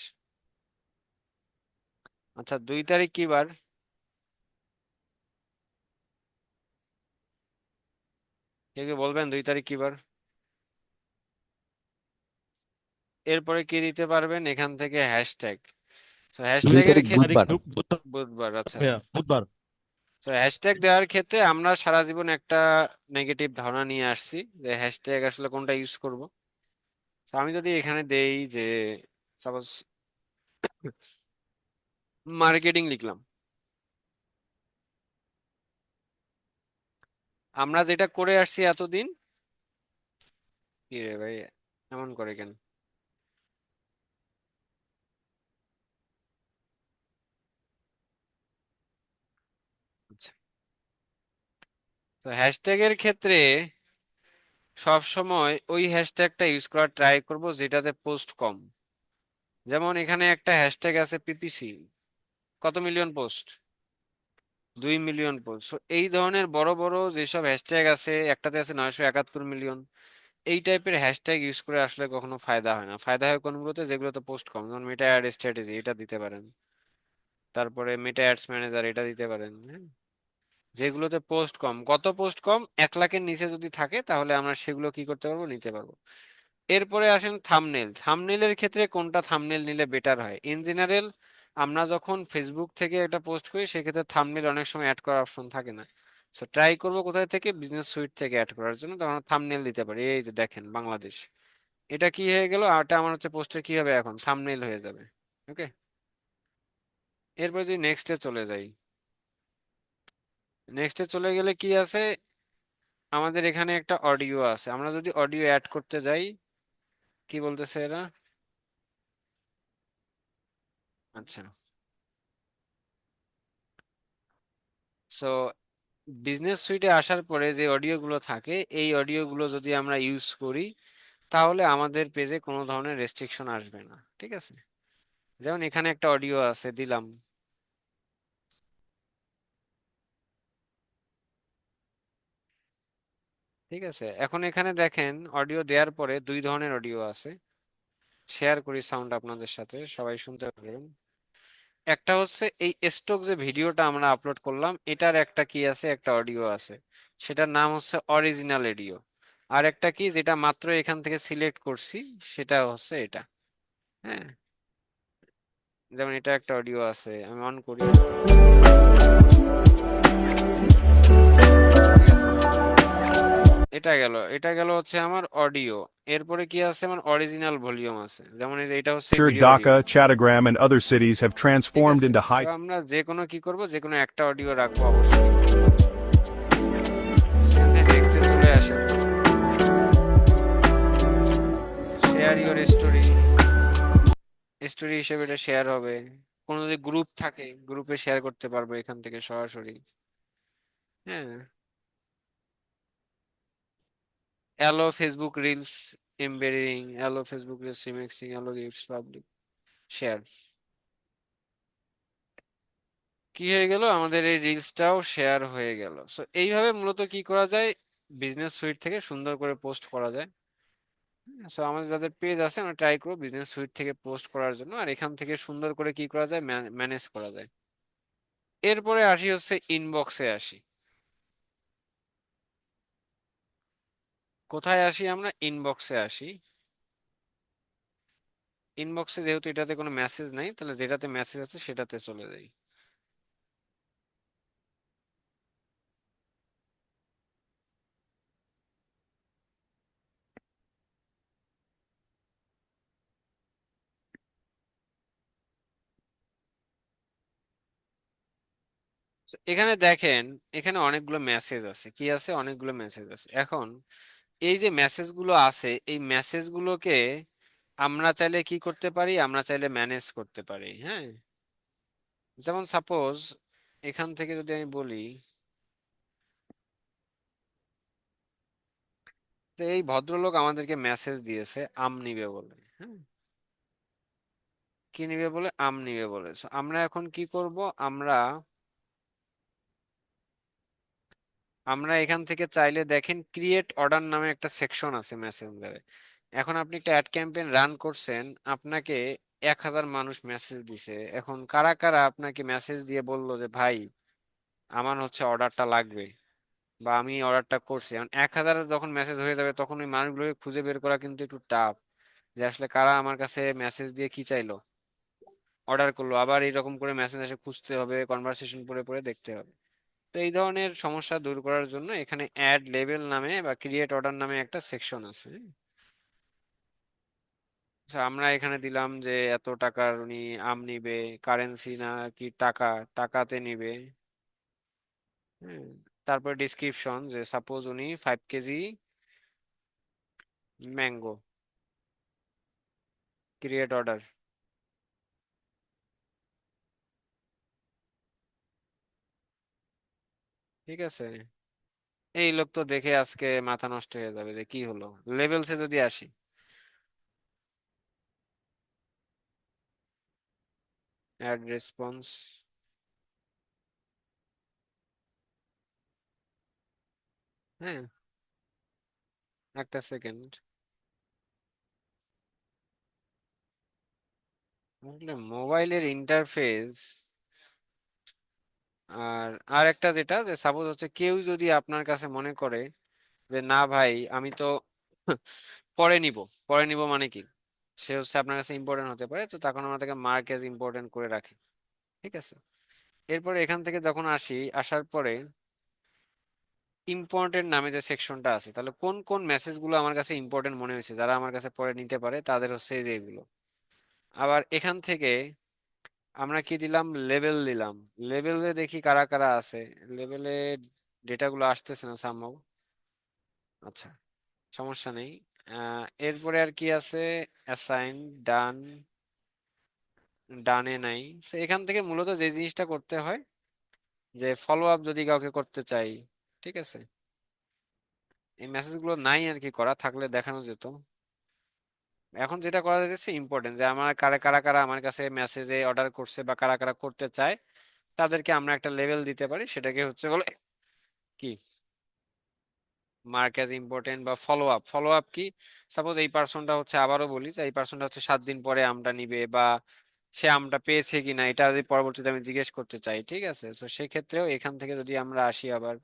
আচ্ছা, 2 তারিখ কি বার? কেউ কি বলবেন 2 তারিখ কি বার? এরপরে কি দিতে পারবেন এখান থেকে হ্যাশট্যাগ। তো 2 তারিখ ক্ষেত্রে বুধবার। বুধবার বুধবার, আচ্ছা। ভাইয়া, বুধবার। তো হ্যাশট্যাগ দেওয়ার ক্ষেত্রে আমরা সারা জীবন একটা নেগেটিভ ধারণা নিয়ে আসছি যে হ্যাশট্যাগ আসলে কোনটা ইউজ করব। তো আমি যদি এখানে দেই যে সাপোজ মার্কেটিং লিখলাম, আমরা যেটা করে আসছি এতদিন। কি রে ভাই, এমন করে কেন? আচ্ছা, তো হ্যাশট্যাগের ক্ষেত্রে সব সময় ওই হ্যাশট্যাগটা ইউজ করার ট্রাই করব যেটাতে পোস্ট কম। যেমন এখানে একটা হ্যাশট্যাগ আছে পিপিসি, কত মিলিয়ন পোস্ট? 2 million post. এই ধরনের বড় বড় যেসব হ্যাশট্যাগ আছে, একটাতে আছে 971 মিলিয়ন, এই টাইপের হ্যাশট্যাগ ইউজ করে আসলে কখনো ফায়দা হয় না। ফায়দা হয় কোনগুলোতে, যেগুলোতে পোস্ট কম, যেমন মেটা অ্যাড স্ট্র্যাটেজি, এটা দিতে পারেন। তারপরে মেটা অ্যাডস ম্যানেজার, এটা দিতে পারেন। হ্যাঁ, যেগুলোতে পোস্ট কম, কত পোস্ট কম, 1 লাখের নিচে যদি থাকে তাহলে আমরা সেগুলো কি করতে পারবো, নিতে পারবো। এরপরে আসেন থাম্বনেল। থাম্বনেলের ক্ষেত্রে কোনটা থাম্বনেল নিলে বেটার হয়? ইন জেনারেল আমরা যখন ফেসবুক থেকে একটা পোস্ট করি সেক্ষেত্রে থাম্বনেল অনেক সময় অ্যাড করার অপশন থাকে না। সো ট্রাই করবো কোথায় থেকে, বিজনেস সুইট থেকে অ্যাড করার জন্য। তখন থাম্বনেল দিতে পারি, এই যে দেখেন বাংলাদেশ, এটা কি হয়ে গেল, আর এটা আমার হচ্ছে পোস্টের কি হবে এখন, থাম্বনেল হয়ে যাবে। ওকে, এরপর যদি নেক্সটে চলে যাই, নেক্সটে চলে গেলে কি আছে, আমাদের এখানে একটা অডিও আছে। আমরা যদি অডিও অ্যাড করতে যাই, কি বলতেছে এরা? আচ্ছা, সো বিজনেস সুইটে আসার পরে যে অডিও গুলো থাকে, এই অডিও গুলো যদি আমরা ইউজ করি তাহলে আমাদের পেজে কোনো ধরনের রেস্ট্রিকশন আসবে না। ঠিক আছে, যেমন এখানে একটা অডিও আছে, দিলাম। ঠিক আছে, এখন এখানে দেখেন অডিও দেওয়ার পরে 2 ধরনের অডিও আছে। শেয়ার করি সাউন্ড আপনাদের সাথে, সবাই শুনতে পারবেন। একটা হচ্ছে এই স্টক যে ভিডিওটা আমরা আপলোড করলাম, এটার একটা কি আছে, একটা অডিও আছে, সেটার নাম হচ্ছে অরিজিনাল অডিও। আর একটা কি, যেটা মাত্র এখান থেকে সিলেক্ট করছি, সেটা হচ্ছে এটা। হ্যাঁ, যেমন এটা একটা অডিও আছে, আমি অন করি। ঠিক আছে, এটা গেল হচ্ছে আমার অডিও। এরপরে কি আছে, আমার অরিজিনাল ভলিউম আছে, যেমন এই যে এটা হচ্ছে video audio. Dhaka, Chattagram, and other cities have ঠিক transformed আছে, into তো high. আমরা যে কোনো কি করব, যে কোনো একটা অডিও রাখবো অবশ্যই। সেখান থেকে নেক্সটে চলে আসেন, শেয়ার ইওর স্টোরি। স্টোরি হিসেবে এটা শেয়ার হবে। কোনো যদি গ্রুপ থাকে, গ্রুপে শেয়ার করতে পারবো এখান থেকে সরাসরি। হ্যাঁ, allow Facebook reels embedding, allow Facebook reels remixing, allow gifts public share. কি হয়ে গেল, আমাদের এই রিলসটাও শেয়ার হয়ে গেল। সো এইভাবে মূলত কি করা যায়, বিজনেস সুইট থেকে সুন্দর করে পোস্ট করা যায়। সো আমাদের যাদের পেজ আছে, আমরা ট্রাই করবো বিজনেস সুইট থেকে পোস্ট করার জন্য, আর এখান থেকে সুন্দর করে কি করা যায়, ম্যানেজ করা যায়। এরপরে আসি হচ্ছে ইনবক্সে আসি। কোথায় আসি, আমরা ইনবক্সে আসি। ইনবক্সে যেহেতু এটাতে কোনো মেসেজ নাই, তাহলে যেটাতে মেসেজ আছে সেটাতে চলে যাই। So, এখানে দেখেন, এখানে অনেকগুলো মেসেজ আছে, কি আছে, অনেকগুলো মেসেজ আছে। এখন এই যে মেসেজগুলো আছে, এই মেসেজগুলোকে আমরা চাইলে কি করতে পারি, আমরা চাইলে ম্যানেজ করতে পারি। হ্যাঁ, যেমন সাপোজ এখান থেকে যদি আমি বলি যে এই ভদ্রলোক আমাদেরকে মেসেজ দিয়েছে আম নিবে বলে। হ্যাঁ, কি নিবে বলে, আম নিবে বলে। So, আমরা এখন কি করব, আমরা আমরা এখান থেকে চাইলে দেখেন ক্রিয়েট অর্ডার নামে একটা সেকশন আছে মেসেঞ্জারে। এখন আপনি একটা অ্যাড ক্যাম্পেইন রান করছেন, আপনাকে 1,000 মানুষ মেসেজ দিছে। এখন কারা কারা আপনাকে মেসেজ দিয়ে বললো যে ভাই আমার হচ্ছে অর্ডারটা লাগবে, বা আমি অর্ডারটা করছি। এখন 1,000 যখন মেসেজ হয়ে যাবে, তখন ওই মানুষগুলোকে খুঁজে বের করা কিন্তু একটু টাফ, যে আসলে কারা আমার কাছে মেসেজ দিয়ে কি চাইলো, অর্ডার করলো, আবার এইরকম করে মেসেজ এসে খুঁজতে হবে, কনভারসেশন পড়ে পড়ে দেখতে হবে। তো এই ধরনের সমস্যা দূর করার জন্য এখানে অ্যাড লেবেল নামে বা ক্রিয়েট অর্ডার নামে একটা সেকশন আছে। আচ্ছা, আমরা এখানে দিলাম যে এত টাকার উনি আম নিবে, কারেন্সি না কি টাকা, টাকাতে নিবে। হ্যাঁ, তারপর ডিসক্রিপশন যে সাপোজ উনি 5 কেজি ম্যাঙ্গো, ক্রিয়েট অর্ডার। ঠিক আছে, এই লোক তো দেখে আজকে মাথা নষ্ট হয়ে যাবে যে কি হলো। লেভেলসে যদি আসি, অ্যাড রেসপন্স, হ্যাঁ, একটা সেকেন্ড, মোবাইলের ইন্টারফেস। আর আর একটা যেটা, যে সাপোজ হচ্ছে কেউ যদি আপনার কাছে মনে করে যে না ভাই আমি তো পরে নিব, পরে নিব মানে কি, সে হচ্ছে আপনার কাছে ইম্পর্টেন্ট হতে পারে, তো তখন আমরা তাকে মার্ক এজ ইম্পর্টেন্ট করে রাখি। ঠিক আছে, এরপরে এখান থেকে যখন আসি, আসার পরে ইম্পর্টেন্ট নামে যে সেকশনটা আছে, তাহলে কোন কোন মেসেজ গুলো আমার কাছে ইম্পর্টেন্ট মনে হয়েছে, যারা আমার কাছে পরে নিতে পারে, তাদের হচ্ছে এই যে এগুলো। আবার এখান থেকে আমরা কি দিলাম, লেভেল দিলাম। লেভেলে দেখি কারা কারা আছে। লেভেলে ডেটাগুলো আসতেছে না সামহাউ। আচ্ছা, সমস্যা নেই। এরপরে আর কি আছে, অ্যাসাইন, ডান, ডানে নাই। So, এখান থেকে মূলত যে জিনিসটা করতে হয়, যে ফলো আপ যদি কাউকে করতে চাই, ঠিক আছে, এই মেসেজগুলো নাই আর কি, করা থাকলে দেখানো যেত। এখন যেটা করা যাচ্ছে ইম্পর্টেন্ট, যে আমার কারা কারা কারা আমার কাছে মেসেজে অর্ডার করছে বা কারা কারা করতে চায়, তাদেরকে আমরা একটা লেভেল দিতে পারি, সেটাকে হচ্ছে বলে কি, মার্ক অ্যাজ ইম্পর্টেন্ট বা ফলো আপ। ফলো আপ কি, সাপোজ এই পার্সনটা হচ্ছে, আবারও বলি যে এই পার্সনটা হচ্ছে 7 দিন পরে আমটা নিবে, বা সে আমটা পেয়েছে কিনা এটা যদি পরবর্তীতে আমি জিজ্ঞেস করতে চাই। ঠিক আছে, তো সেক্ষেত্রেও এখান থেকে যদি আমরা আসি আবার,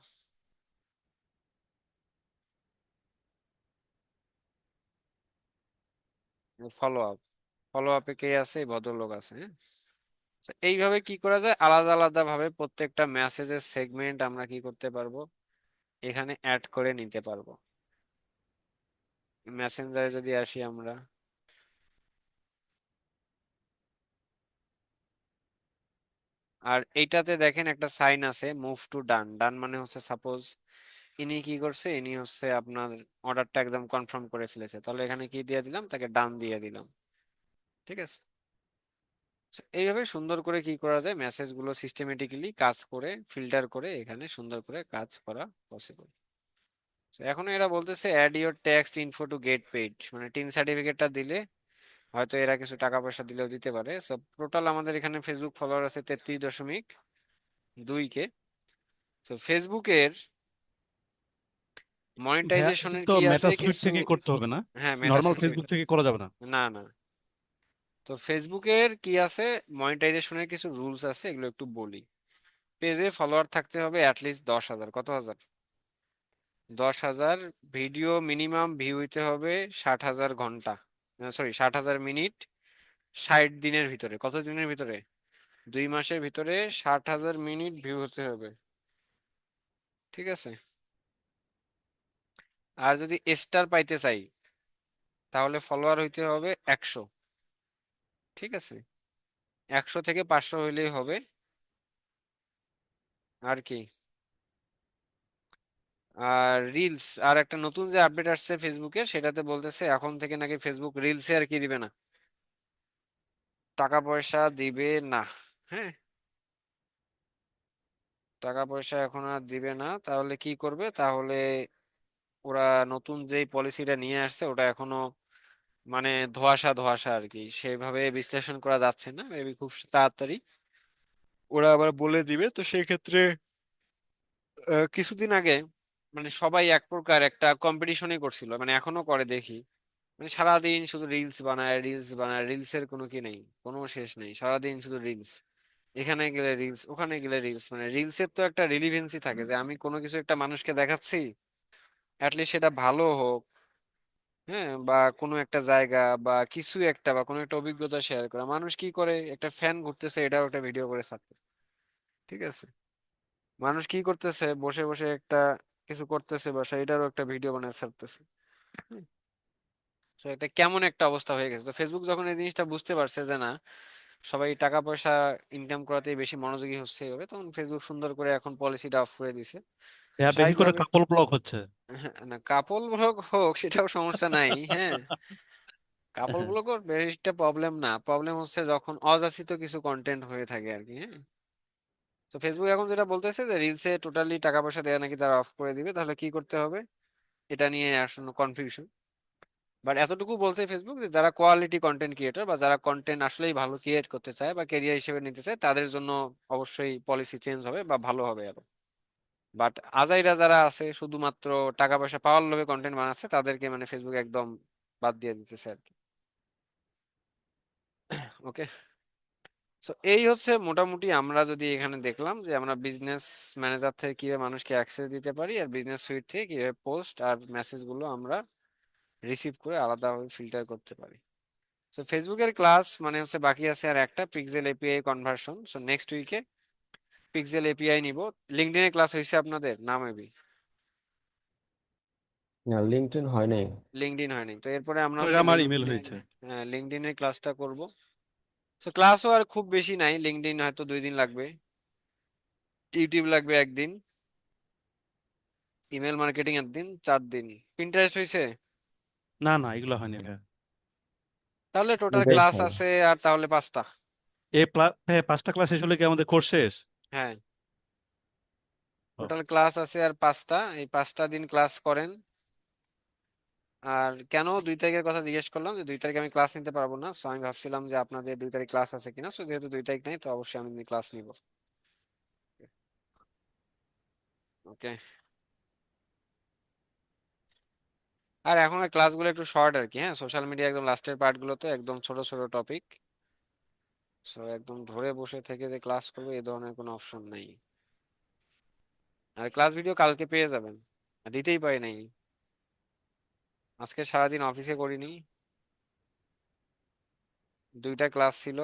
ফলো আপ, ফলো আপে কে আছে, এই ভদ্রলোক আছে। হ্যাঁ, তো এইভাবে কি করা যায়, আলাদা আলাদা ভাবে প্রত্যেকটা মেসেজের সেগমেন্ট আমরা কি করতে পারবো, এখানে অ্যাড করে নিতে পারবো। মেসেঞ্জারে যদি আসি আমরা, আর এইটাতে দেখেন একটা সাইন আছে মুভ টু ডান। ডান মানে হচ্ছে সাপোজ ইনি কি করছে, ইনি হচ্ছে আপনার অর্ডারটা একদম কনফার্ম করে ফেলেছে, তাহলে এখানে কি দিয়ে দিলাম, তাকে ডান দিয়ে দিলাম। ঠিক আছে, So, এইভাবে সুন্দর করে কি করা যায়, মেসেজ গুলো সিস্টেমেটিক্যালি কাজ করে ফিল্টার করে এখানে সুন্দর করে কাজ করা পসিবল। এখন এরা বলতেছে add your text info to get paid, মানে টিন সার্টিফিকেটটা দিলে হয়তো এরা কিছু টাকা পয়সা দিলেও দিতে পারে। সো টোটাল আমাদের এখানে ফেসবুক ফলোয়ার আছে 33.2 কে। তো ফেসবুকের ভাইয়া এটা মনিটাইজেশনের তো কি আছে মেটাস্প্লয়েড কিছু। থেকে করতে হবে না? হ্যাঁ, নর্মাল মেটাসিট থেকে। ফেসবুক থেকে করা যাবে না? না না, তো ফেসবুকের কি আছে, মনিটাইজেশনের কিছু রুলস আছে, এগুলো একটু বলি। পেজে ফলোয়ার থাকতে হবে অ্যাটলিস্ট 10,000, কত হাজার, 10,000। ভিডিও মিনিমাম ভিউ হইতে হবে 60,000 ঘন্টা, সরি 60,000 মিনিট। 60 দিনের ভিতরে। কত দিনের ভিতরে? 2 মাসের ভিতরে 60,000 মিনিট ভিউ হতে হবে। ঠিক আছে। আর যদি স্টার পাইতে চাই তাহলে ফলোয়ার হইতে হবে 100। ঠিক আছে, 100 থেকে 500 হইলেই হবে। আর কি, আর রিলস, আর একটা নতুন যে আপডেট আসছে ফেসবুকে, সেটাতে বলতেছে এখন থেকে নাকি ফেসবুক রিলসে আর কি দিবে না, টাকা পয়সা দিবে না। হ্যাঁ, টাকা পয়সা এখন আর দিবে না। তাহলে কি করবে? তাহলে ওরা নতুন যেই পলিসিটা নিয়ে আসছে ওটা এখনো মানে ধোঁয়াশা ধোঁয়াশা আর কি, সেভাবে বিশ্লেষণ করা যাচ্ছে না। মেবি খুব তাড়াতাড়ি ওরা আবার বলে দিবে। তো সেই ক্ষেত্রে কিছুদিন আগে মানে সবাই এক প্রকার একটা কম্পিটিশনই করছিল, মানে এখনো করে দেখি, মানে সারাদিন শুধু রিলস বানায়, রিলস বানায়, রিলসের কোনো কি নেই, কোনো শেষ নেই, সারাদিন শুধু রিলস। এখানে গেলে রিলস, ওখানে গেলে রিলস, মানে রিলসের তো একটা রিলিভেন্সি থাকে যে আমি কোনো কিছু একটা মানুষকে দেখাচ্ছি, অ্যাটলিস্ট সেটা ভালো হোক, হ্যাঁ, বা কোনো একটা জায়গা বা কিছু একটা বা কোনো একটা অভিজ্ঞতা শেয়ার করা। মানুষ কি করে, একটা ফ্যান ঘুরতেছে এটাও একটা ভিডিও করে ছাড়তে। ঠিক আছে, মানুষ কি করতেছে, বসে বসে একটা কিছু করতেছে বা এটারও একটা ভিডিও বানায় ছাড়তেছে। তো এটা কেমন একটা অবস্থা হয়ে গেছে। তো ফেসবুক যখন এই জিনিসটা বুঝতে পারছে যে না, সবাই টাকা পয়সা ইনকাম করাতেই বেশি মনোযোগী হচ্ছে এইভাবে, তখন ফেসবুক সুন্দর করে এখন পলিসিটা অফ করে দিছে বেশি করে স্বাভাবিকভাবে। কাপল ব্লক হচ্ছে। হ্যাঁ, না কাপল ব্লগ হোক সেটাও সমস্যা নাই, হ্যাঁ। কাপল ব্লগও বেশি একটা প্রবলেম না, প্রবলেম হচ্ছে যখন অযাচিত কিছু কন্টেন্ট হয়ে থাকে আর কি, হ্যাঁ। তো ফেসবুক এখন যেটা বলতেছে যে রিলসে টোটালি টাকা পয়সা দেওয়া নাকি তারা অফ করে দিবে। তাহলে কি করতে হবে এটা নিয়ে আসলে কনফিউশন। বাট এতটুকু বলছে ফেসবুক যে যারা কোয়ালিটি কন্টেন্ট ক্রিয়েটর বা যারা কন্টেন্ট আসলেই ভালো ক্রিয়েট করতে চায় বা ক্যারিয়ার হিসেবে নিতে চায় তাদের জন্য অবশ্যই পলিসি চেঞ্জ হবে বা ভালো হবে আরো। বাট আজাইরা যারা আছে শুধুমাত্র টাকা পয়সা পাওয়ার লোভে কন্টেন্ট বানাচ্ছে, তাদেরকে মানে ফেসবুক একদম বাদ দিয়ে দিতেছে আর কি। ওকে, সো এই হচ্ছে মোটামুটি আমরা যদি এখানে দেখলাম যে আমরা বিজনেস ম্যানেজার থেকে কিভাবে মানুষকে অ্যাক্সেস দিতে পারি, আর বিজনেস সুইট থেকে কিভাবে পোস্ট আর মেসেজ গুলো আমরা রিসিভ করে আলাদাভাবে ফিল্টার করতে পারি। সো ফেসবুকের ক্লাস মানে হচ্ছে বাকি আছে আর একটা, pixel API conversion. So next উইকে পিক্সেল এপিআই নিব। লিঙ্কডইনে ক্লাস হয়েছে আপনাদের নাম এবি? না, লিঙ্কডইন হয় নাই। লিঙ্কডইন হয়নি, তো এরপরে আমরা ওই হচ্ছে আমার ইমেল লিঙ্কডইন, হয়েছে। হ্যাঁ লিঙ্কডইনের ক্লাসটা করব। তো ক্লাসও আর খুব বেশি নাই, লিঙ্কডইন হয়তো 2 দিন লাগবে, ইউটিউব লাগবে একদিন, ইমেল মার্কেটিং একদিন, 4 দিন। পিন্টারেস্ট হয়েছে? না না, এগুলো হয়নি ভাইয়া। তাহলে টোটাল দুটাই ক্লাস হয়। আছে আর তাহলে 5টা। হ্যাঁ, 5টা ক্লাস শেষ হলে কি আমাদের কোর্স শেষ? হ্যাঁ, ও, টোটাল ক্লাস আছে আর 5টা, এই 5টা দিন ক্লাস করেন। আর কেন 2 তারিখের কথা জিজ্ঞেস করলাম, যে 2 তারিখে আমি ক্লাস নিতে পারবো না, সো আমি ভাবছিলাম যে আপনাদের 2 তারিখ ক্লাস আছে কিনা। সো যেহেতু 2 তারিখ নাই, তো অবশ্যই আমি ক্লাস নিব। ওকে, আর এখন ক্লাসগুলো একটু শর্ট আর কি, হ্যাঁ, সোশ্যাল মিডিয়া একদম লাস্টের পার্ট গুলোতে একদম ছোট ছোট টপিক। সো একদম ধরে বসে থেকে যে ক্লাস করবে এই ধরনের কোনো অপশন নাই। আর ক্লাস ভিডিও কালকে পেয়ে যাবেন, আর দিতেই পারি নাই, আজকে সারাদিন অফিসে করিনি, 2টা ক্লাস ছিল।